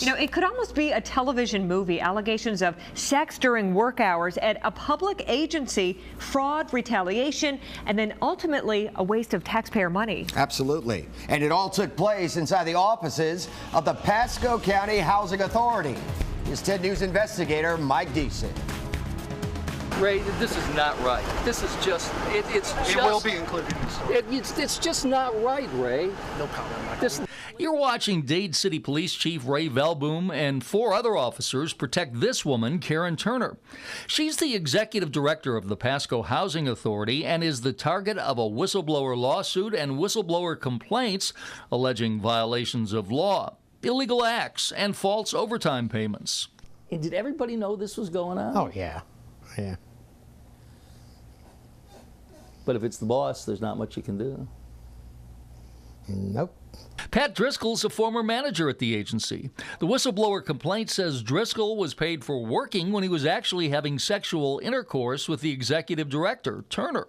You know, it could almost be a television movie. Allegations of sex during work hours at a public agency, fraud, retaliation, and then ultimately a waste of taxpayer money. Absolutely. And it all took place inside the offices of the Pasco County Housing Authority. Here's 10 News investigator Mike Deason. Ray, this is not right. This is just, it will be included. It's just not right, Ray. No comment, Michael. You're watching Dade City Police Chief Ray Velboom and 4 other officers protect this woman, Karen Turner. She's the executive director of the Pasco Housing Authority and is the target of a whistleblower lawsuit and whistleblower complaints alleging violations of law, illegal acts, and false overtime payments. And did everybody know this was going on? Oh, yeah. Yeah. But if it's the boss, there's not much you can do. Nope. Pat Driscoll's a former manager at the agency. The whistleblower complaint says Driscoll was paid for working when he was actually having sexual intercourse with the executive director, Turner.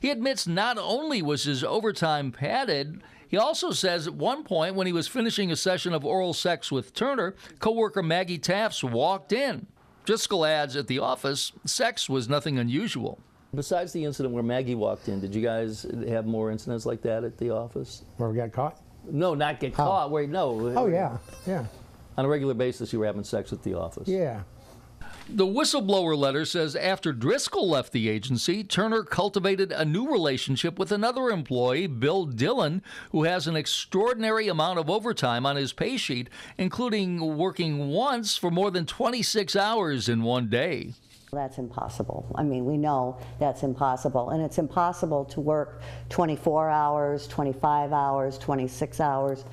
He admits not only was his overtime padded, he also says at one point when he was finishing a session of oral sex with Turner, coworker Maggie Tafts walked in. Driscoll adds at the office, sex was nothing unusual. Besides the incident where Maggie walked in, did you guys have more incidents like that at the office? Where we got caught? No, not get caught. Wait, no. Oh, yeah. Yeah. On a regular basis, you were having sex at the office. Yeah. The whistleblower letter says after Driscoll left the agency, Turner cultivated a new relationship with another employee, Bill Dillon, who has an extraordinary amount of overtime on his pay sheet, including working once for more than 26 hours in one day. That's impossible. I mean, we know that's impossible. And it's impossible to work 24 hours, 25 hours, 26 hours.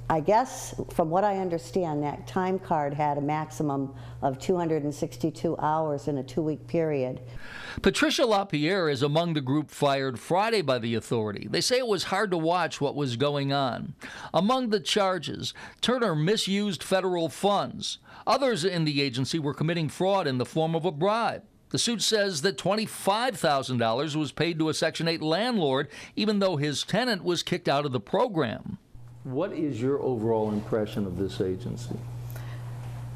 I guess, from what I understand, that time card had a maximum of 262 hours in a 2-week period. Patricia LaPierre is among the group fired Friday by the authority. They say it was hard to watch what was going on. Among the charges, Turner misused federal funds. Others in the agency were committing fraud in the form of a bribe. The suit says that $25,000 was paid to a Section 8 landlord, even though his tenant was kicked out of the program. What is your overall impression of this agency?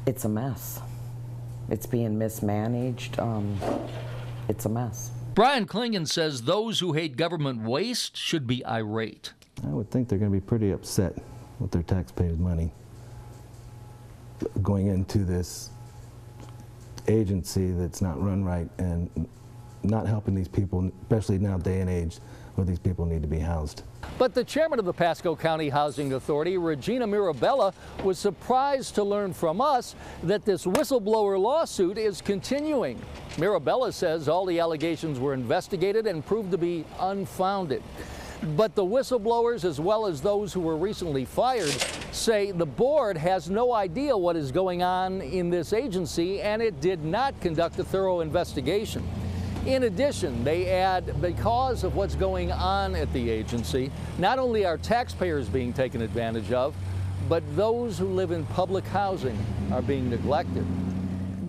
It's a mess. It's being mismanaged. It's a mess. Brian Klingon says those who hate government waste should be irate. I would think they're going to be pretty upset with their taxpayers' money going into this agency that's not run right and not helping these people, especially now day and age where these people need to be housed. But the chairman of the Pasco County Housing Authority, Regina Mirabella, was surprised to learn from us that this whistleblower lawsuit is continuing. Mirabella says all the allegations were investigated and proved to be unfounded. But the whistleblowers, as well as those who were recently fired, say the board has no idea what is going on in this agency, and it did not conduct a thorough investigation. In addition, they add, because of what's going on at the agency, not only are taxpayers being taken advantage of, but those who live in public housing are being neglected.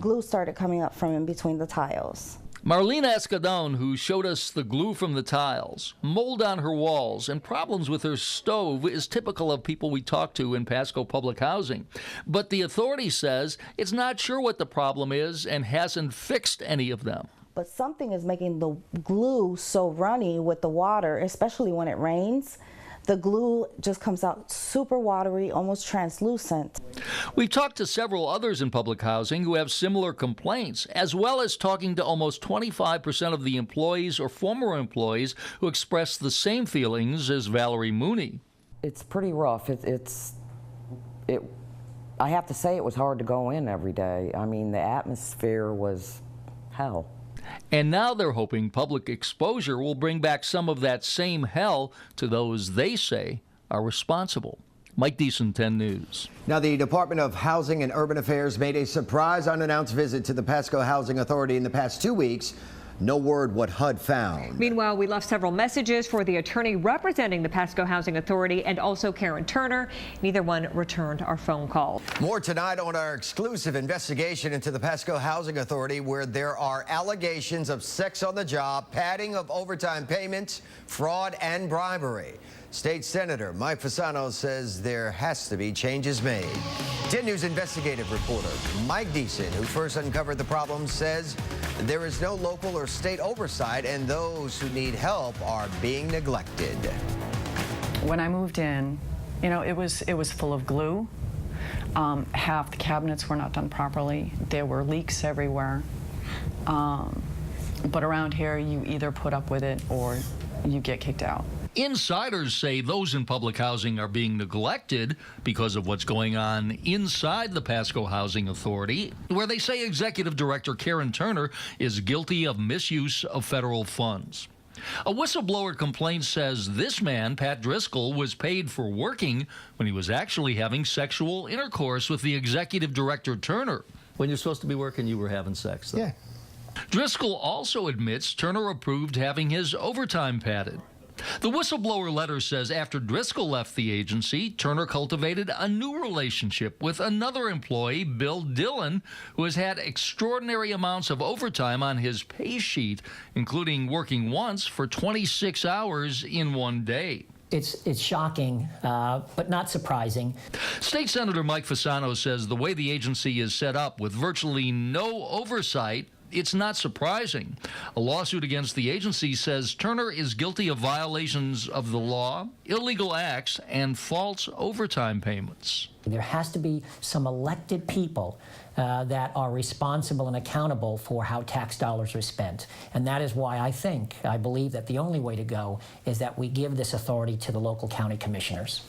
Glue started coming up from in between the tiles. Marlena Escadon, who showed us the glue from the tiles, mold on her walls, and problems with her stove is typical of people we talk to in Pasco Public Housing. But the authority says it's not sure what the problem is and hasn't fixed any of them. But something is making the glue so runny with the water, especially when it rains. The glue just comes out super watery, almost translucent. We've talked to several others in public housing who have similar complaints, as well as talking to almost 25% of the employees or former employees who express the same feelings as Valerie Mooney. It's pretty rough. I have to say it was hard to go in every day. I mean, the atmosphere was hell. And now they're hoping public exposure will bring back some of that same hell to those they say are responsible. Mike Deason, 10 News. Now, the Department of Housing and Urban Affairs made a surprise unannounced visit to the Pasco Housing Authority in the past 2 weeks. No word what HUD found. Meanwhile, we left several messages for the attorney representing the Pasco Housing Authority and also Karen Turner. Neither one returned our phone call. More tonight on our exclusive investigation into the Pasco Housing Authority, where there are allegations of sex on the job, padding of overtime payments, fraud, and bribery. State Senator Mike Fasano says there has to be changes made. 10 News investigative reporter Mike Deason, who first uncovered the problem, says there is no local or state oversight and those who need help are being neglected. When I moved in, you know, it was full of glue. Half the cabinets were not done properly. There were leaks everywhere. But around here, you either put up with it or you get kicked out. Insiders say those in public housing are being neglected because of what's going on inside the Pasco Housing Authority, where they say Executive Director Karen Turner is guilty of misuse of federal funds. A whistleblower complaint says this man, Pat Driscoll, was paid for working when he was actually having sexual intercourse with the Executive Director Turner. When you're supposed to be working, you were having sex, though. Yeah. Driscoll also admits Turner approved having his overtime padded. The whistleblower letter says after Driscoll left the agency, Turner cultivated a new relationship with another employee, Bill Dillon, who has had extraordinary amounts of overtime on his pay sheet, including working once for 26 hours in one day. It's shocking, but not surprising. State Senator Mike Fasano says the way the agency is set up with virtually no oversight, it's not surprising. A lawsuit against the agency says Turner is guilty of violations of the law, illegal acts, and false overtime payments. There has to be some elected people that are responsible and accountable for how tax dollars are spent. And that is why I believe that the only way to go is that we give this authority to the local county commissioners.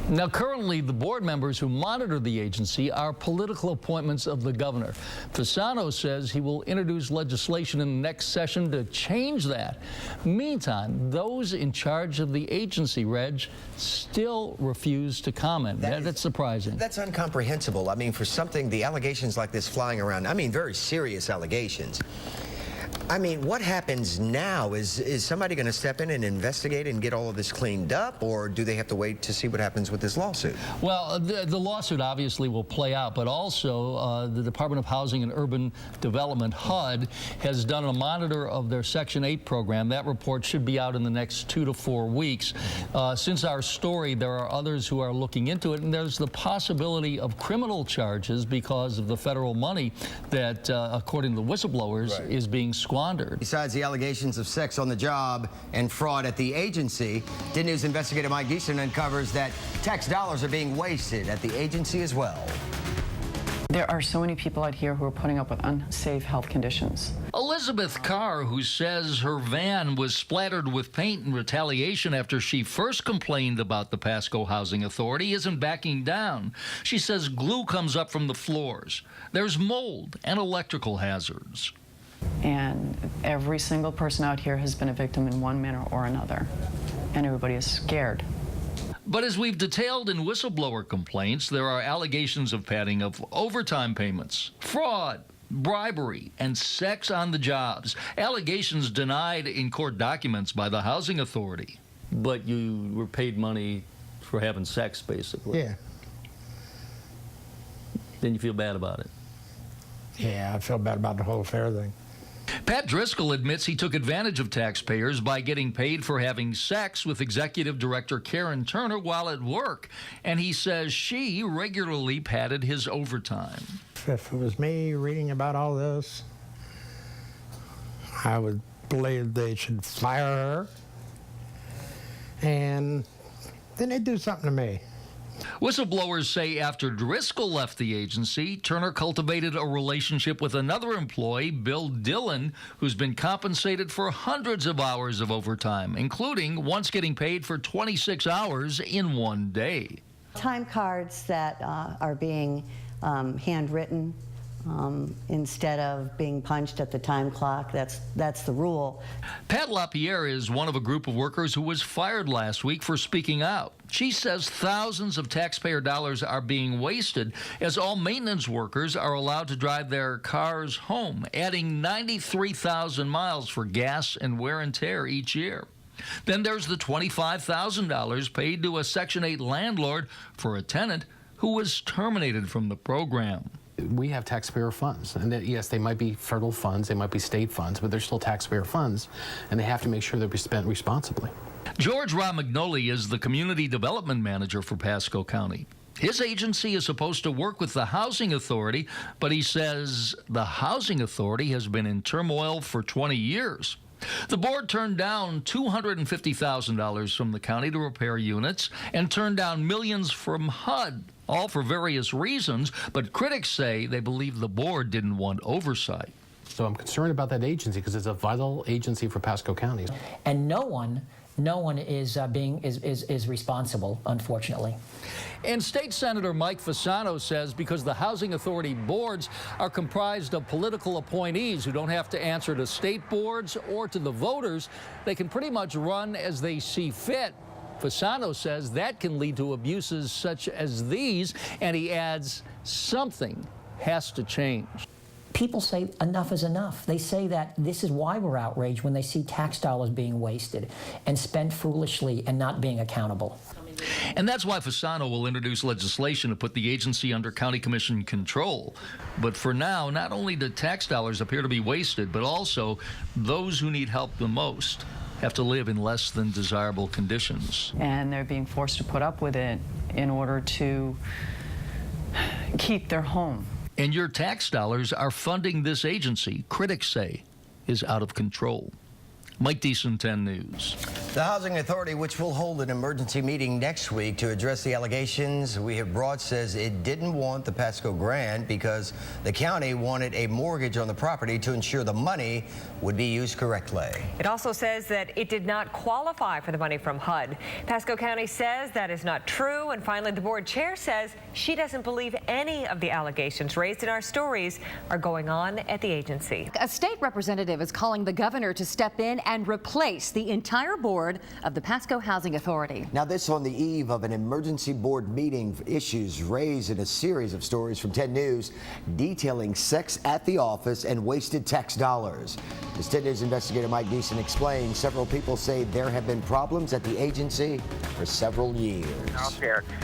Now, currently, the board members who monitor the agency are political appointments of the governor. Fasano says he will introduce legislation in the next session to change that. Meantime, those in charge of the agency, Reg, still refuse to comment. That's surprising. That's incomprehensible. I mean, for something, the allegations like this flying around, I mean, very serious allegations. I mean, what happens now? Is somebody going to step in and investigate and get all of this cleaned up, or do they have to wait to see what happens with this lawsuit? Well, the lawsuit obviously will play out, but also the Department of Housing and Urban Development, HUD, has done a monitor of their Section 8 program. That report should be out in the next 2 to 4 weeks. Since our story, there are others who are looking into it, and there's the possibility of criminal charges because of the federal money that, according to the whistleblowers, is being squandered. Besides the allegations of sex on the job and fraud at the agency, 10 News investigator Mike Deason uncovers that tax dollars are being wasted at the agency as well. There are so many people out here who are putting up with unsafe health conditions. Elizabeth Carr, who says her van was splattered with paint in retaliation after she first complained about the Pasco Housing Authority, isn't backing down. She says glue comes up from the floors. There's mold and electrical hazards. And every single person out here has been a victim in one manner or another. And everybody is scared. But as we've detailed in whistleblower complaints, there are allegations of padding of overtime payments, fraud, bribery, and sex on the jobs. Allegations denied in court documents by the Housing Authority. But you were paid money for having sex, basically. Yeah. Then you feel bad about it. Yeah, I feel bad about the whole affair thing. Pat Driscoll admits he took advantage of taxpayers by getting paid for having sex with Executive Director Karen Turner while at work, and he says she regularly padded his overtime. If it was me reading about all this, I would believe they should fire her, and then they'd do something to me. Whistleblowers say after Driscoll left the agency, Turner cultivated a relationship with another employee, Bill Dillon, who's been compensated for hundreds of hours of overtime, including once getting paid for 26 hours in one day. Time cards that are being handwritten instead of being punched at the time clock. That's the rule. Pat LaPierre is one of a group of workers who was fired last week for speaking out. She says thousands of taxpayer dollars are being wasted as all maintenance workers are allowed to drive their cars home, adding 93,000 miles for gas and wear and tear each year. Then there's the $25,000 paid to a Section 8 landlord for a tenant who was terminated from the program. We have taxpayer funds, and that, yes, they might be federal funds, they might be state funds, but they're still taxpayer funds, and they have to make sure they're spent responsibly. George Romagnoli is the community development manager for Pasco County. His agency is supposed to work with the Housing Authority, but he says the Housing Authority has been in turmoil for 20 years. The board turned down $250,000 from the county to repair units and turned down millions from HUD, all for various reasons, but critics say they believe the board didn't want oversight. So I'm concerned about that agency because it's a vital agency for Pasco County. And no one is responsible, unfortunately. And State Senator Mike Fasano says because the Housing Authority boards are comprised of political appointees who don't have to answer to state boards or to the voters, they can pretty much run as they see fit. Fasano says that can lead to abuses such as these, and he adds something has to change. People say enough is enough. They say that this is why we're outraged when they see tax dollars being wasted and spent foolishly and not being accountable. And that's why Fasano will introduce legislation to put the agency under county commission control. But for now, not only do tax dollars appear to be wasted, but also those who need help the most have to live in less than desirable conditions. And they're being forced to put up with it in order to keep their home. And your tax dollars are funding this agency, critics say, is out of control. Mike Deason, 10 News. The Housing Authority, which will hold an emergency meeting next week to address the allegations we have brought, says it didn't want the Pasco grant because the county wanted a mortgage on the property to ensure the money would be used correctly. It also says that it did not qualify for the money from HUD. Pasco County says that is not true. And finally, the board chair says she doesn't believe any of the allegations raised in our stories are going on at the agency. A state representative is calling the governor to step in and replace the entire board of the Pasco Housing Authority. Now, this on the eve of an emergency board meeting, issues raised in a series of stories from 10 News detailing sex at the office and wasted tax dollars. As 10 News investigator Mike Deason explains, several people say there have been problems at the agency for several years. Out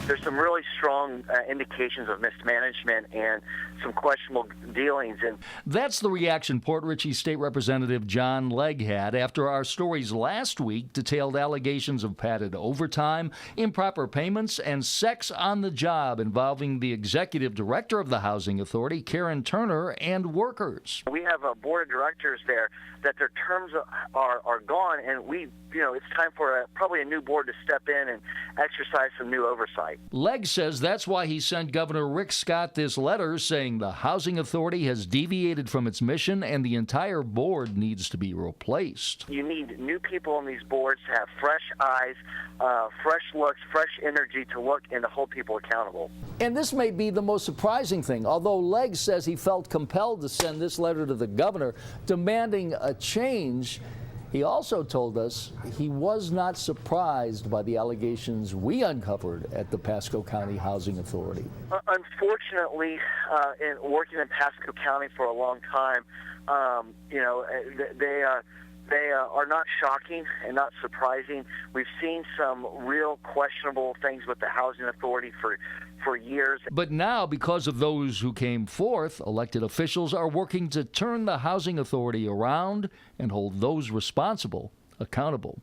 there's some really strong indications of mismanagement and some questionable dealings. And that's the reaction Port Richey State Representative John Legg had after our stories last week detailed allegations of padded overtime, improper payments, and sex on the job involving the executive director of the Housing Authority, Karen Turner, and workers. We have a board of directors there that their terms are gone, and it's time for probably a new board to step in and exercise some new oversight. Legg says that's why he sent Governor Rick Scott this letter saying the Housing Authority has deviated from its mission and the entire board needs to be replaced. You need new people on these boards to have fresh eyes, fresh looks, fresh energy to look and to hold people accountable. And this may be the most surprising thing. Although Legg says he felt compelled to send this letter to the governor demanding a change, he also told us he was not surprised by the allegations we uncovered at the Pasco County Housing Authority. Unfortunately, in working in Pasco County for a long time, they are not shocking and not surprising. We've seen some real questionable things with the Housing Authority for years. But now, because of those who came forth, elected officials are working to turn the Housing Authority around and hold those responsible accountable.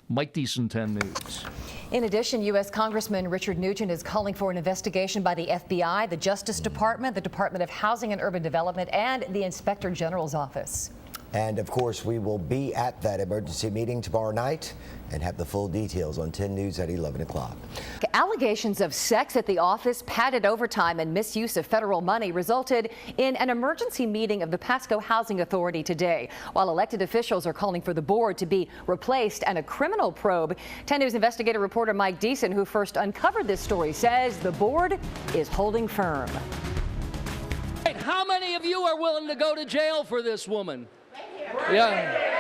Mike Deason, 10 News. In addition, U.S. Congressman Richard Nugent is calling for an investigation by the FBI, the Justice Department, the Department of Housing and Urban Development, and the Inspector General's office. And of course, we will be at that emergency meeting tomorrow night and have the full details on 10 News at 11 o'clock. Allegations of sex at the office, padded overtime, and misuse of federal money resulted in an emergency meeting of the Pasco Housing Authority today, while elected officials are calling for the board to be replaced and a criminal probe. 10 News investigative reporter Mike Deason, who first uncovered this story, says the board is holding firm. How many of you are willing to go to jail for this woman? Yeah.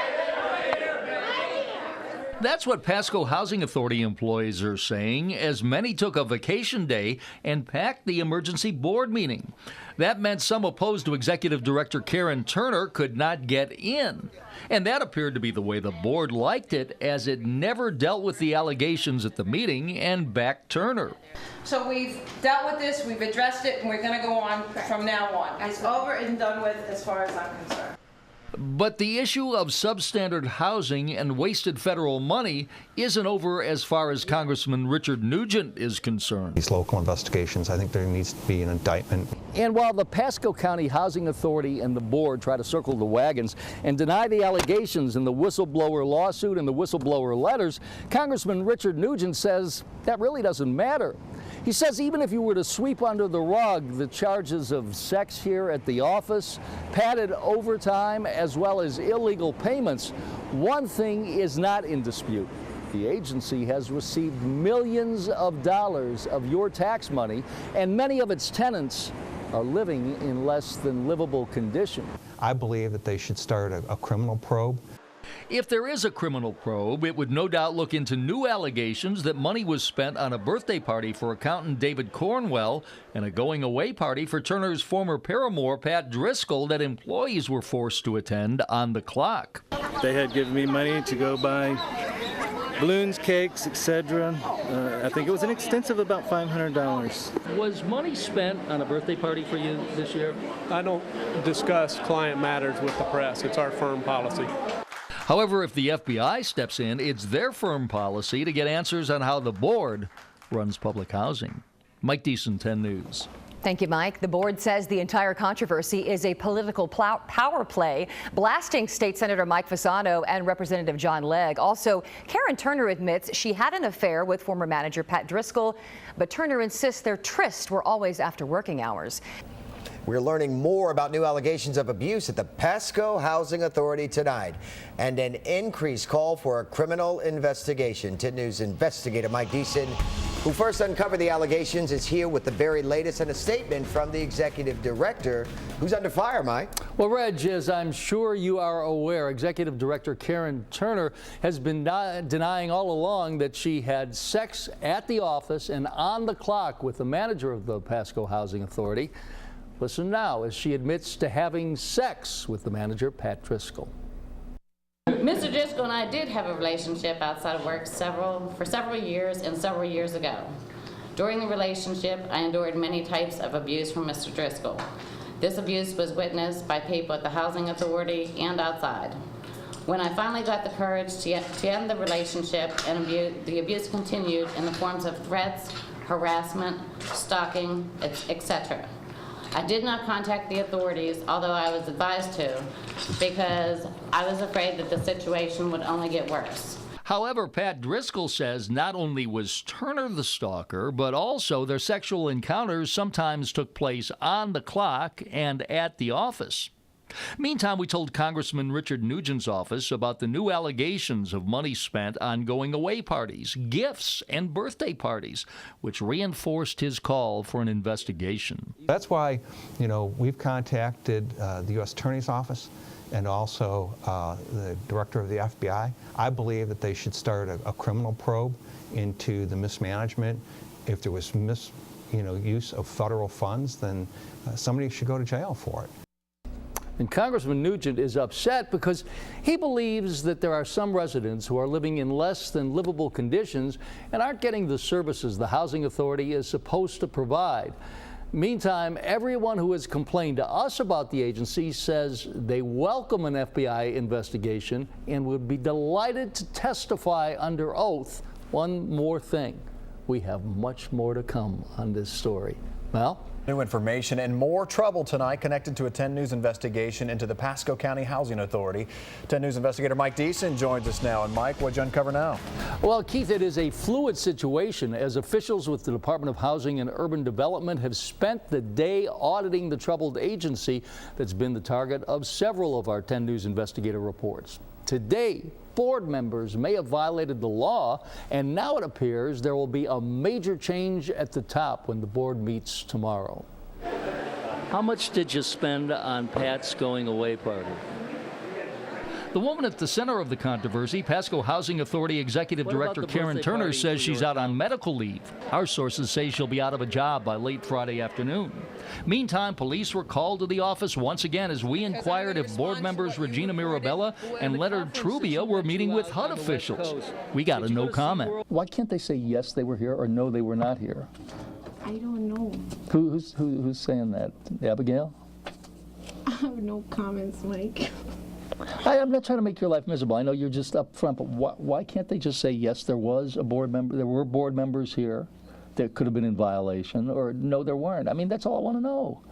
That's what Pasco Housing Authority employees are saying, as many took a vacation day and packed the emergency board meeting. That meant some opposed to Executive Director Karen Turner could not get in. And that appeared to be the way the board liked it, as it never dealt with the allegations at the meeting and backed Turner. So we've dealt with this, we've addressed it, and we're going to go on from now on. It's over and done with as far as I'm concerned. But the issue of substandard housing and wasted federal money isn't over as far as Congressman Richard Nugent is concerned. These local investigations, I think there needs to be an indictment. And while the Pasco County Housing Authority and the board try to circle the wagons and deny the allegations in the whistleblower lawsuit and the whistleblower letters, Congressman Richard Nugent says that really doesn't matter. He says even if you were to sweep under the rug the charges of sex here at the office, padded overtime, as well as illegal payments, one thing is not in dispute. The agency has received millions of dollars of your tax money, and many of its tenants are living in less than livable condition. I believe that they should start a criminal probe. If there is a criminal probe, it would no doubt look into new allegations that money was spent on a birthday party for accountant David Cornwell and a going-away party for Turner's former paramour, Pat Driscoll, that employees were forced to attend on the clock. They had given me money to go buy balloons, cakes, etc. I think it was an extensive about $500. Was money spent on a birthday party for you this year? I don't discuss client matters with the press. It's our firm policy. However, if the FBI steps in, it's their firm policy to get answers on how the board runs public housing. Mike Deason, 10 News. Thank you, Mike. The board says the entire controversy is a political power play, blasting State Senator Mike Fasano and Representative John Legg. Also, Karen Turner admits she had an affair with former manager Pat Driscoll, but Turner insists their trysts were always after working hours. We're learning more about new allegations of abuse at the Pasco Housing Authority tonight, and an increased call for a criminal investigation. 10 News investigator Mike Deason, who first uncovered the allegations, is here with the very latest and a statement from the executive director, who's under fire, Mike. Well, Reg, as I'm sure you are aware, Executive Director Karen Turner has been denying all along that she had sex at the office and on the clock with the manager of the Pasco Housing Authority. Listen now as she admits to having sex with the manager, Pat Driscoll. Mr. Driscoll and I did have a relationship outside of work for several years and several years ago. During the relationship, I endured many types of abuse from Mr. Driscoll. This abuse was witnessed by people at the Housing Authority and outside. When I finally got the courage to end the relationship, and the abuse continued in the forms of threats, harassment, stalking, etc. I did not contact the authorities, although I was advised to, because I was afraid that the situation would only get worse. However, Pat Driscoll says not only was Turner the stalker, but also their sexual encounters sometimes took place on the clock and at the office. Meantime, we told Congressman Richard Nugent's office about the new allegations of money spent on going-away parties, gifts, and birthday parties, which reinforced his call for an investigation. That's why, we've contacted the U.S. Attorney's Office and also the director of the FBI. I believe that they should start a criminal probe into the mismanagement. If there was use of federal funds, then somebody should go to jail for it. And Congressman Nugent is upset because he believes that there are some residents who are living in less than livable conditions and aren't getting the services the Housing Authority is supposed to provide. Meantime, everyone who has complained to us about the agency says they welcome an FBI investigation and would be delighted to testify under oath. One more thing, we have much more to come on this story. Well, new information and more trouble tonight connected to a 10 News investigation into the Pasco County Housing Authority. 10 News investigator Mike Deason joins us now. And Mike, what'd you uncover now? Well, Keith, it is a fluid situation as officials with the Department of Housing and Urban Development have spent the day auditing the troubled agency that's been the target of several of our 10 News investigator reports. Today, board members may have violated the law, and now it appears there will be a major change at the top when the board meets tomorrow. How much did you spend on Pat's going away party? The woman at the center of the controversy, Pasco Housing Authority Executive Director Karen Turner, says she's out on medical leave. Our sources say she'll be out of a job by late Friday afternoon. Meantime, police were called to the office once again as we inquired if board members Regina Mirabella and Leonard Trubia were meeting with HUD officials. We got a no comment. Why can't they say yes, they were here, or no, they were not here? I don't know. Who's saying that? Abigail? I have no comments, Mike. I'm not trying to make your life miserable. I know you're just up front, but why can't they just say, yes, there was a board member, there were board members here that could have been in violation, or no, there weren't? I mean, that's all I want to know.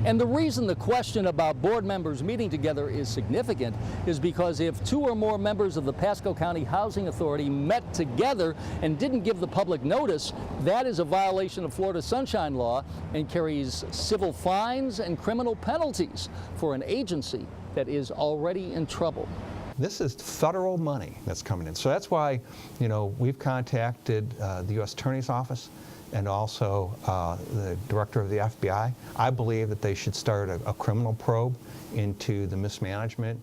And the reason the question about board members meeting together is significant is because if 2 or more members of the Pasco County Housing Authority met together and didn't give the public notice, that is a violation of Florida Sunshine Law and carries civil fines and criminal penalties for an agency that is already in trouble. This is federal money that's coming in. So that's why, we've contacted the U.S. Attorney's Office and also the director of the FBI. I believe that they should start a criminal probe into the mismanagement.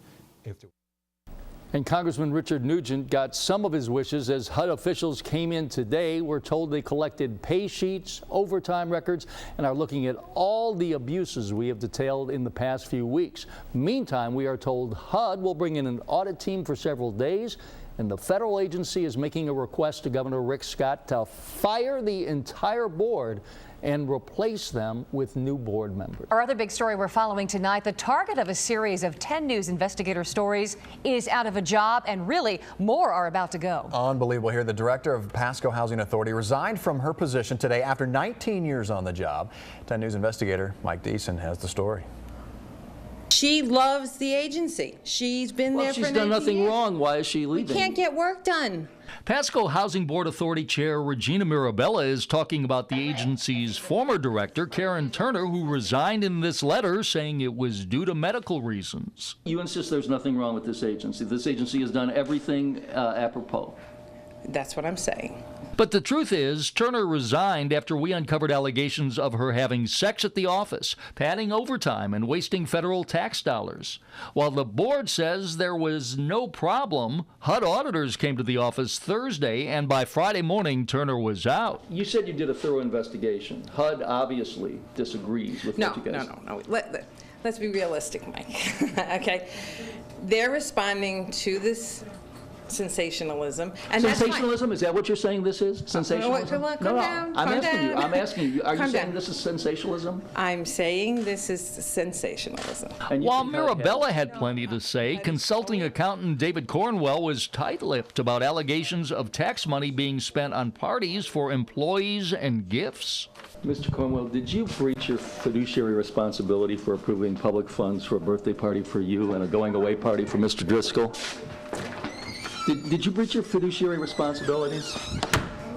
And Congressman Richard Nugent got some of his wishes as HUD officials came in today. We're told they collected pay sheets, overtime records, and are looking at all the abuses we have detailed in the past few weeks. Meantime, we are told HUD will bring in an audit team for several days, and the federal agency is making a request to Governor Rick Scott to fire the entire board and replace them with new board members. Our other big story we're following tonight, the target of a series of 10 News investigator stories is out of a job, and really more are about to go. Unbelievable here. The director of Pasco Housing Authority resigned from her position today after 19 years on the job. 10 News investigator Mike Deason has the story. She loves the agency. She's been there for 19 years. She's done nothing wrong. Why is she leaving? We can't get work done. Pasco Housing Board Authority Chair Regina Mirabella is talking about the agency's former director, Karen Turner, who resigned in this letter, saying it was due to medical reasons. You insist there's nothing wrong with this agency. This agency has done everything apropos. That's what I'm saying. But the truth is, Turner resigned after we uncovered allegations of her having sex at the office, padding overtime, and wasting federal tax dollars. While the board says there was no problem, HUD auditors came to the office Thursday, and by Friday morning, Turner was out. You said you did a thorough investigation. HUD obviously disagrees with what you guys... No. Let's be realistic, Mike. Okay? They're responding to this sensationalism. And sensationalism? Is that what you're saying this is? Sensationalism? Calm down. I'm asking you. Are you saying this is sensationalism? I'm saying this is sensationalism. While Mirabella had plenty to say, consulting accountant David Cornwell was tight-lipped about allegations of tax money being spent on parties for employees and gifts. Mr. Cornwell, did you breach your fiduciary responsibility for approving public funds for a birthday party for you and a going-away party for Mr. Driscoll? Did you breach your fiduciary responsibilities?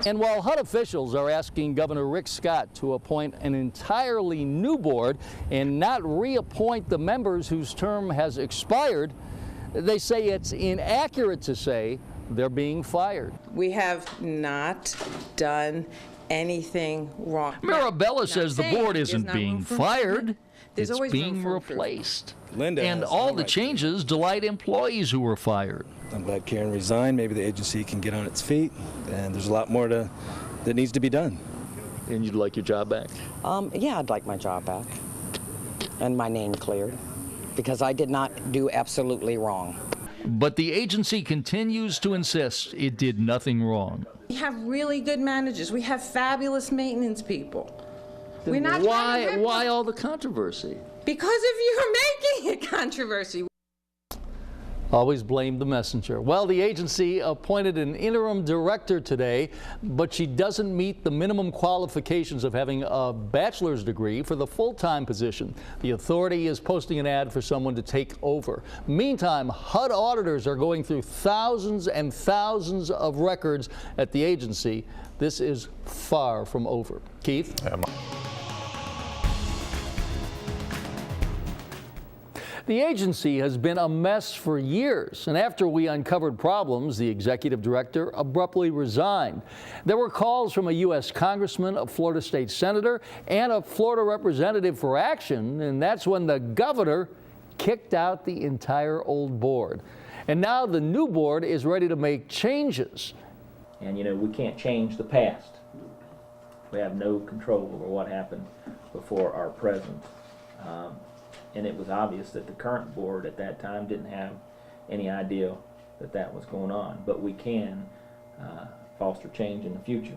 And while HUD officials are asking Governor Rick Scott to appoint an entirely new board and not reappoint the members whose term has expired, they say it's inaccurate to say they're being fired. We have not done anything wrong. Mirabella says the board isn't being fired. It's being replaced. And all the changes delight employees who were fired. I'm glad Karen resigned. Maybe the agency can get on its feet, and there's a lot more that needs to be done. And you'd like your job back? Yeah, I'd like my job back and my name cleared because I did not do absolutely wrong. But the agency continues to insist it did nothing wrong. We have really good managers. We have fabulous maintenance people. Then why all the controversy? Because of you making it controversy. Always blame the messenger. Well, the agency appointed an interim director today, but she doesn't meet the minimum qualifications of having a bachelor's degree for the full-time position. The authority is posting an ad for someone to take over. Meantime, HUD auditors are going through thousands and thousands of records at the agency. This is far from over. Keith? The agency has been a mess for years, and after we uncovered problems, the executive director abruptly resigned. There were calls from a U.S. congressman, a Florida state senator, and a Florida representative for action, and that's when the governor kicked out the entire old board. And now the new board is ready to make changes. And we can't change the past. We have no control over what happened before our present. And it was obvious that the current board at that time didn't have any idea that that was going on. But we can foster change in the future.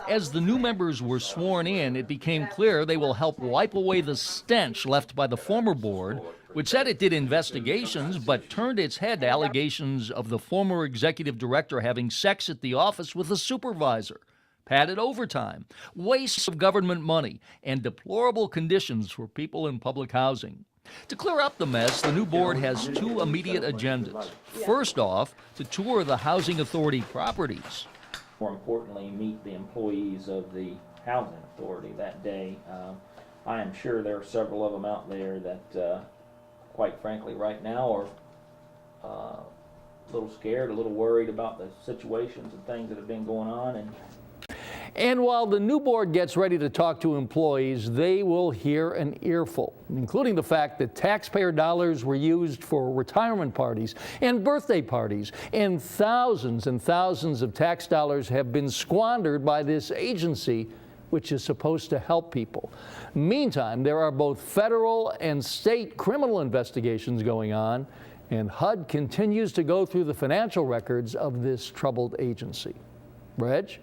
As the new members were sworn in, it became clear they will help wipe away the stench left by the former board which said it did investigations but turned its head to allegations of the former executive director having sex at the office with a supervisor, padded overtime, waste of government money, and deplorable conditions for people in public housing. To clear up the mess, the new board has two immediate agendas. First off, to tour the Housing Authority properties. More importantly, meet the employees of the Housing Authority that day. I am sure there are several of them out there that, quite frankly, right now are a little scared, a little worried about the situations and things that have been going on. And while the new board gets ready to talk to employees, they will hear an earful, including the fact that taxpayer dollars were used for retirement parties and birthday parties, and thousands of tax dollars have been squandered by this agency, which is supposed to help people. Meantime, there are both federal and state criminal investigations going on, and HUD continues to go through the financial records of this troubled agency. Reg?